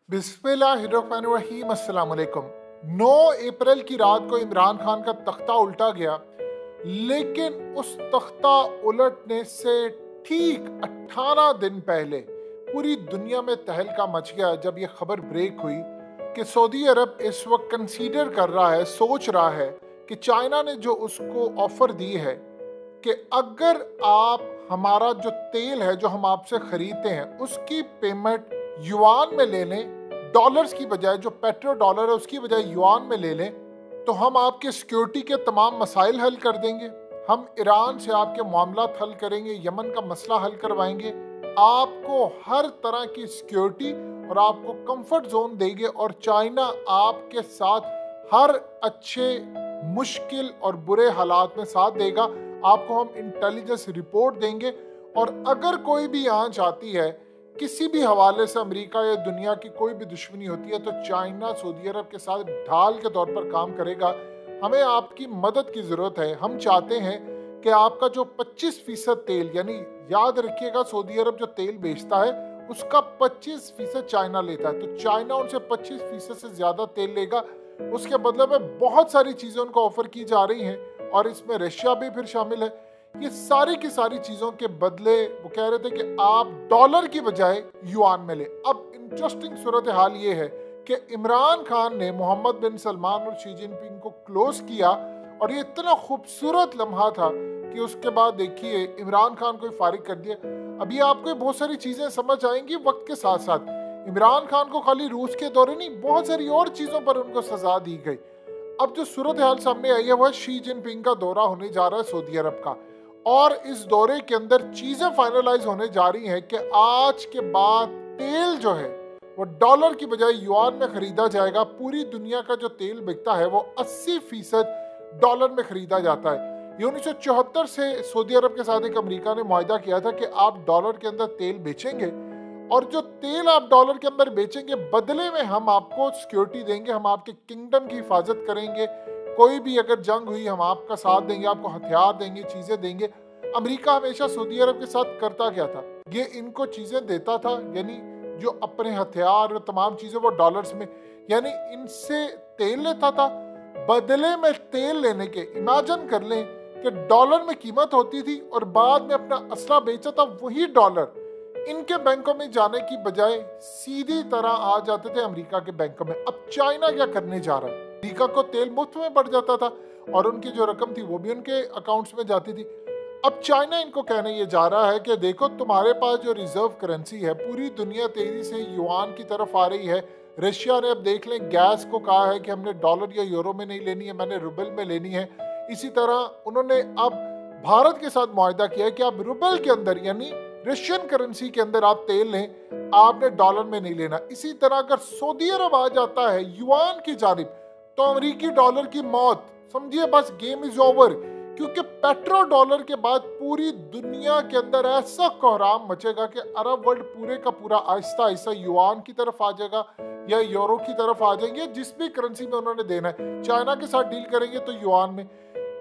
बिस्मिल्लाहिर्रहमानिर्रहीम अस्सलाम वालेकुम। 9 अप्रैल की रात को इमरान खान का तख्ता उल्टा गया, लेकिन उस तख्ता उलटने से ठीक 18 दिन पहले पूरी दुनिया में तहलका मच गया जब यह खबर ब्रेक हुई कि सऊदी अरब इस वक्त कंसीडर कर रहा है, सोच रहा है कि चाइना ने जो उसको ऑफर दी है कि अगर आप हमारा जो तेल है जो हम आपसे खरीदते हैं उसकी पेमेंट युआन में ले लें, डॉलर्स की बजाय, जो पेट्रो डॉलर है उसकी बजाय युआन में ले लें, तो हम आपके सिक्योरिटी के तमाम मसाइल हल कर देंगे। हम ईरान से आपके मामलात हल करेंगे, यमन का मसला हल करवाएंगे, आपको हर तरह की सिक्योरिटी और आपको कंफर्ट जोन देंगे और चाइना आपके साथ हर अच्छे, मुश्किल और बुरे हालात में साथ देगा। आपको हम इंटेलिजेंस रिपोर्ट देंगे और अगर कोई भी आंच आती है किसी भी हवाले से, अमेरिका या दुनिया की कोई भी दुश्मनी होती है, तो चाइना सऊदी अरब के साथ ढाल के तौर पर काम करेगा। हमें आपकी मदद की ज़रूरत है। हम चाहते हैं कि आपका जो 25% तेल, यानी याद रखिएगा सऊदी अरब जो तेल बेचता है उसका 25% चाइना लेता है, तो चाइना उनसे 25% से ज़्यादा तेल लेगा। उसके बदले में बहुत सारी चीज़ें उनको ऑफर की जा रही हैं और इसमें रशिया भी फिर शामिल है। ये सारी की सारी चीजों के बदले वो कह रहे थे कि आप डॉलर की बजाय युआन में ले। अब इंटरेस्टिंग सूरत हाल ये है कि इमरान खान ने मोहम्मद बिन सलमान और शी जिनपिंग को क्लोज किया और ये इतना खूबसूरत लम्हा था कि उसके बाद देखिए इमरान खान को फारिग कर दिया। अभी आपको बहुत सारी चीजें समझ आएंगी वक्त के साथ साथ। इमरान खान को खाली रूस के दौरे नहीं, बहुत सारी और चीजों पर उनको सजा दी गई। अब जो सूरत हाल सामने आई है वह शी जिनपिंग का दौरा होने जा रहा है सऊदी अरब का, और इस दौरे के अंदर चीजें फाइनलाइज होने जा रही हैं कि आज के बाद तेल जो है वो डॉलर की बजाय युआन में खरीदा जाएगा। पूरी दुनिया का जो तेल बिकता है वो 80% डॉलर में खरीदा जाता है। ये 1974 से सऊदी अरब के साथ एक अमेरिका ने मुआहदा किया था कि आप डॉलर के अंदर तेल बेचेंगे और जो तेल आप डॉलर के अंदर बेचेंगे बदले में हम आपको सिक्योरिटी देंगे, हम आपके किंगडम की हिफाजत करेंगे, कोई भी अगर जंग हुई हम आपका साथ देंगे, आपको हथियार देंगे, चीजें देंगे। अमेरिका हमेशा सऊदी अरब के साथ करता क्या था, ये इनको चीजें देता था, यानी जो अपने हथियार और तमाम चीजें वो डॉलर्स में, यानी इनसे तेल लेता था, बदले में तेल लेने के इमेजिन कर लें कि डॉलर में कीमत होती थी और बाद में अपना असला बेचा था, वही डॉलर इनके बैंकों में जाने की बजाय सीधी तरह आ जाते थे अमेरिका के बैंकों में। अब चाइना क्या करने जा रहा है, अमेरिका को तेल मुफ्त में बढ़ जाता था और उनकी जो रकम थी वो भी उनके अकाउंट्स में जाती थी। अब चाइना इनको कहने ये जा रहा है कि देखो तुम्हारे पास जो रिजर्व करेंसी है, पूरी दुनिया तेजी से युआन की तरफ आ रही है। रशिया ने अब देख लें गैस को कहा है कि हमने डॉलर या यूरो में नहीं लेनी है, मैंने रूबल में लेनी है। इसी तरह उन्होंने अब भारत के साथ मुआहदा किया है कि आप रूबल के अंदर, यानी रशियन करेंसी के अंदर आप तेल लें, आपने डॉलर में नहीं लेना। इसी तरह अगर सऊदी अरब आ जाता है युआन की जानिब तो अमेरिकी डॉलर की मौत, समझिए बस गेम इज ओवर, क्योंकि पेट्रो डॉलर के बाद पूरी दुनिया के अंदर ऐसा कोहराम मचेगा कि अरब वर्ल्ड पूरे का पूरा आहिस्ता आहिस्ता युआन की तरफ आ जाएगा या यूरो की तरफ आ जाएंगे, जिस भी करेंसी में उन्होंने देना है। चाइना के साथ डील करेंगे तो युआन में।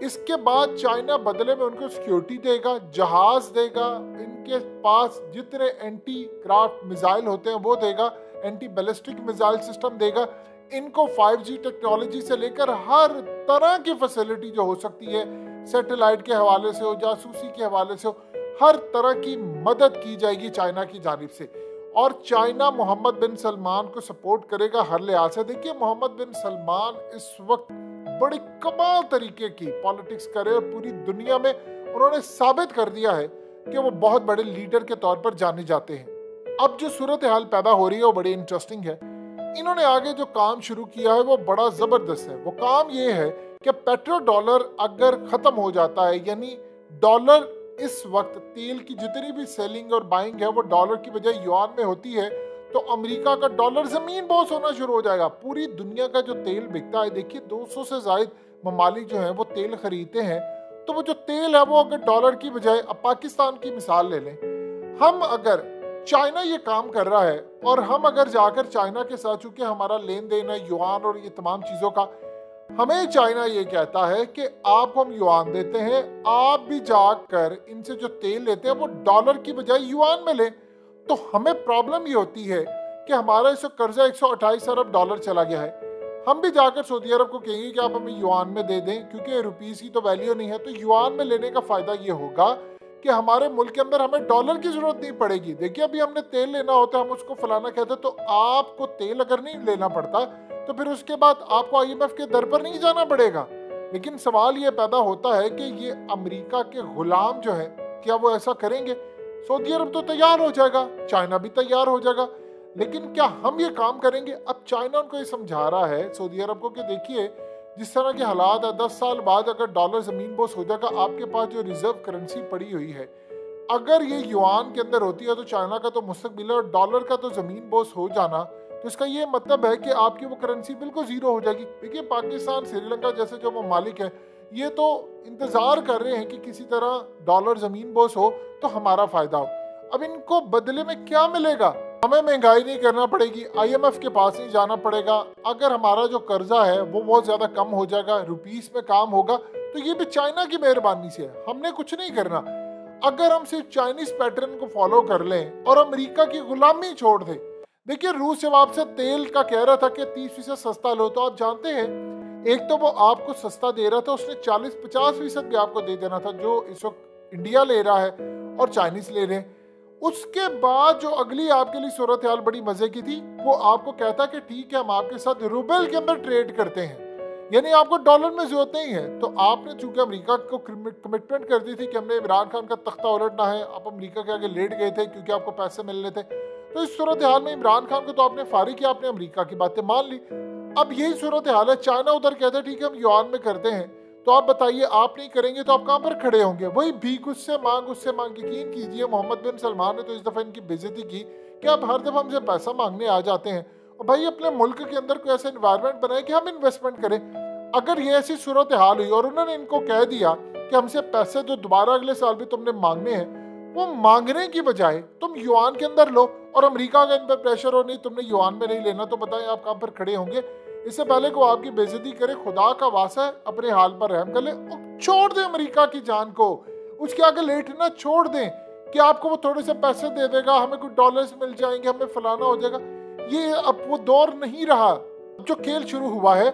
इसके बाद चाइना बदले में उनको सिक्योरिटी देगा, जहाज देगा, इनके पास जितने एंटी क्राफ्ट मिसाइल होते हैं वो देगा, एंटी बैलिस्टिक मिसाइल सिस्टम देगा, इनको 5G टेक्नोलॉजी से लेकर हर तरह की फैसिलिटी जो हो सकती है, सैटेलाइट के हवाले से हो, जासूसी के हवाले से हो, हर तरह की मदद की जाएगी चाइना की जानिब से। और चाइना मोहम्मद बिन सलमान को सपोर्ट करेगा हर लिहाज से। देखिए मोहम्मद बिन सलमान इस वक्त बड़ी कमाल तरीके की पॉलिटिक्स करे और पूरी दुनिया में उन्होंने साबित कर दिया है कि वो बहुत बड़े लीडर के तौर पर जाने जाते हैं। अब जो सूरत हाल पैदा हो रही है वो बड़ी इंटरेस्टिंग है। इन्होंने आगे जो काम शुरू किया है वो बड़ा जबरदस्त है। वो काम ये है कि पेट्रो डॉलर अगर खत्म हो जाता है, यानी डॉलर इस वक्त तेल की जितनी भी सेलिंग और बाइंग है वो डॉलर की बजाय युआन में होती है, तो अमेरिका का डॉलर जमीन बॉस होना शुरू हो जाएगा। पूरी दुनिया का जो तेल बिकता है, देखिए 200 से ज्यादा ममालिक जो हैं वो तेल खरीदते हैं, तो वो जो तेल है वो अगर डॉलर की बजाय, अब पाकिस्तान की मिसाल ले लें, हम अगर, चाइना ये काम कर रहा है और हम अगर जाकर चाइना के साथ, चूंकि हमारा लेन देन है युआन और ये तमाम चीजों का, हमें चाइना ये कहता है कि आपको हम युआन देते हैं, आप भी जाकर इनसे जो तेल लेते हैं वो डॉलर की बजाय युआन में लें। तो हमें प्रॉब्लम ये होती है कि हमारा इस वक्त कर्जा 128 अरब डॉलर चला गया है, हम भी जाकर सऊदी अरब को कहेंगे कि आप हमें युआन में दे दें, क्योंकि रुपीस की तो वैल्यू नहीं है, तो युआन में लेने का फायदा ये होगा कि हमारे मुल्क के अंदर हमें डॉलर की जरूरत नहीं पड़ेगी। देखिए अभी हमने तेल लेना होता है, हम उसको फलाना कहते हैं, तो आपको तेल अगर नहीं लेना पड़ता तो फिर उसके बाद आपको IMF के दर पर नहीं जाना पड़ेगा। लेकिन सवाल ये पैदा होता है कि ये अमेरिका के गुलाम जो है, क्या वो ऐसा करेंगे? सऊदी अरब तो तैयार हो जाएगा, चाइना भी तैयार हो जाएगा, लेकिन क्या हम ये काम करेंगे? अब चाइना उनको ये समझा रहा है सऊदी अरब को कि देखिए जिस तरह के हालात है, 10 साल बाद अगर डॉलर जमीन बोस हो जाएगा, आपके पास जो रिजर्व करेंसी पड़ी हुई है अगर ये युआन के अंदर होती है तो चाइना का तो मुस्तकबिल है, और डॉलर का तो जमीन बोस हो जाना, तो इसका ये मतलब है कि आपकी वो करेंसी बिल्कुल जीरो हो जाएगी। देखिए पाकिस्तान, श्रीलंका जैसे जो ममालिक है ये तो इंतजार कर रहे हैं कि किसी तरह डॉलर जमीन बोस हो तो हमारा फायदा हो। अब इनको बदले में क्या मिलेगा? हमें महंगाई नहीं करना पड़ेगी, IMF के पास नहीं जाना पड़ेगा, अगर हमारा जो कर्जा है वो बहुत ज्यादा कम हो जाएगा, रुपीस में काम होगा, तो ये भी चाइना की मेहरबानी से है, हमने कुछ नहीं करना। अगर हम सिर्फ चाइनीज पैटर्न को फॉलो कर लें और अमेरिका की गुलामी छोड़ दें। देखिए रूस जब आपसे तेल का कह रहा था कि 30% सस्ता लो, तो आप जानते हैं एक तो वो आपको सस्ता दे रहा था, उसने 40-50% भी आपको दे देना था, जो इस वक्त इंडिया ले रहा है और चाइनीज ले रहे हैं। उसके बाद जो अगली आपके लिए सूरत हाल बड़ी मजे की थी, वो आपको कहता कि ठीक है हम आपके साथ रूबल के अंदर ट्रेड करते हैं, यानी आपको डॉलर में जरूरत नहीं है। तो आपने चूंकि अमेरिका को कमिटमेंट कर दी थी कि हमने इमरान खान का तख्ता उलटना है, आप अमेरिका के आगे लेट गए थे क्योंकि आपको पैसे मिलने थे, तो इस सूरत हाल में इमरान खान को तो आपने फारिग किया, आपने अमेरिका की बातें मान ली। अब यही सूरत हाल है, चाइना उधर कहते हैं ठीक है हम युआन में करते हैं, तो आप बताइए आप नहीं करेंगे तो आप कहाँ पर खड़े होंगे? वही भीख उससे मांग यकीन कीजिए मोहम्मद बिन सलमान ने तो इस दफा इनकी बेइज्जती की कि आप हर दफा हमसे पैसा मांगने आ जाते हैं। और भाई अपने मुल्क के अंदर कोई ऐसा इन्वायरमेंट बनाए कि हम इन्वेस्टमेंट करें। अगर ये ऐसी सूरत हाल हुई और उन्होंने इनको कह दिया कि हमसे पैसे जो दोबारा अगले साल भी तुमने मांगने हैं, वो मांगने की बजाय तुम युआन के अंदर लो और अमेरिका का इन पर प्रेशर हो नहीं तुमने युआन में नहीं लेना, तो बताएं आप कहाँ पर खड़े होंगे? इससे पहले को आपकी बेइज्जती करे, खुदा का वास्ता है अपने हाल पर रहम कर ले, छोड़ दें अमेरिका की जान को, उसके आगे लेटना छोड़ दें कि आपको वो थोड़े से पैसे दे देगा, हमें कुछ डॉलर्स मिल जाएंगे, हमें फलाना हो जाएगा। ये अब वो दौर नहीं रहा, जो खेल शुरू हुआ है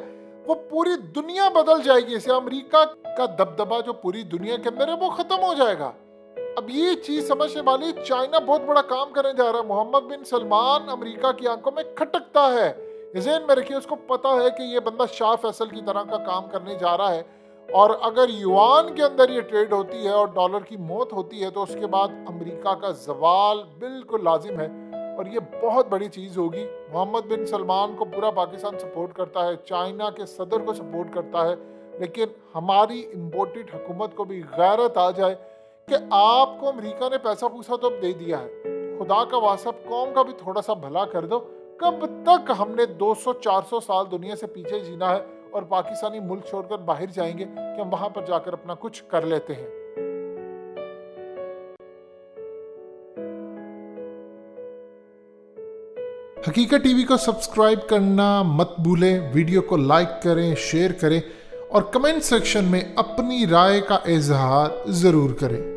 वो पूरी दुनिया बदल जाएगी। इसे अमेरिका का दबदबा जो पूरी दुनिया के अंदर है वो खत्म हो जाएगा। अब ये चीज समझने वाली, चाइना बहुत बड़ा काम करने जा रहा है। मोहम्मद बिन सलमान अमेरिका की आंखों में खटकता है, ज़हन में रखिए, उसको पता है कि ये बंदा शाह फैसल की तरह का काम करने जा रहा है, और अगर युआन के अंदर ये ट्रेड होती है और डॉलर की मौत होती है तो उसके बाद अमेरिका का जवाल बिल्कुल लाजिम है, और ये बहुत बड़ी चीज़ होगी। मोहम्मद बिन सलमान को पूरा पाकिस्तान सपोर्ट करता है, चाइना के सदर को सपोर्ट करता है, लेकिन हमारी इम्पोर्टेड हुकूमत को भी गैरत आ जाए कि आपको अमेरिका ने पैसा पूसा तो अब दे दिया है, खुदा का वास्ता कौम का भी थोड़ा सा भला कर दो। कब तक हमने 200-400 साल दुनिया से पीछे जीना है और पाकिस्तानी मुल्क छोड़कर बाहर जाएंगे कि हम वहां पर जाकर अपना कुछ कर लेते हैं। हकीकत टीवी को सब्सक्राइब करना मत भूलें, वीडियो को लाइक करें, शेयर करें और कमेंट सेक्शन में अपनी राय का इजहार जरूर करें।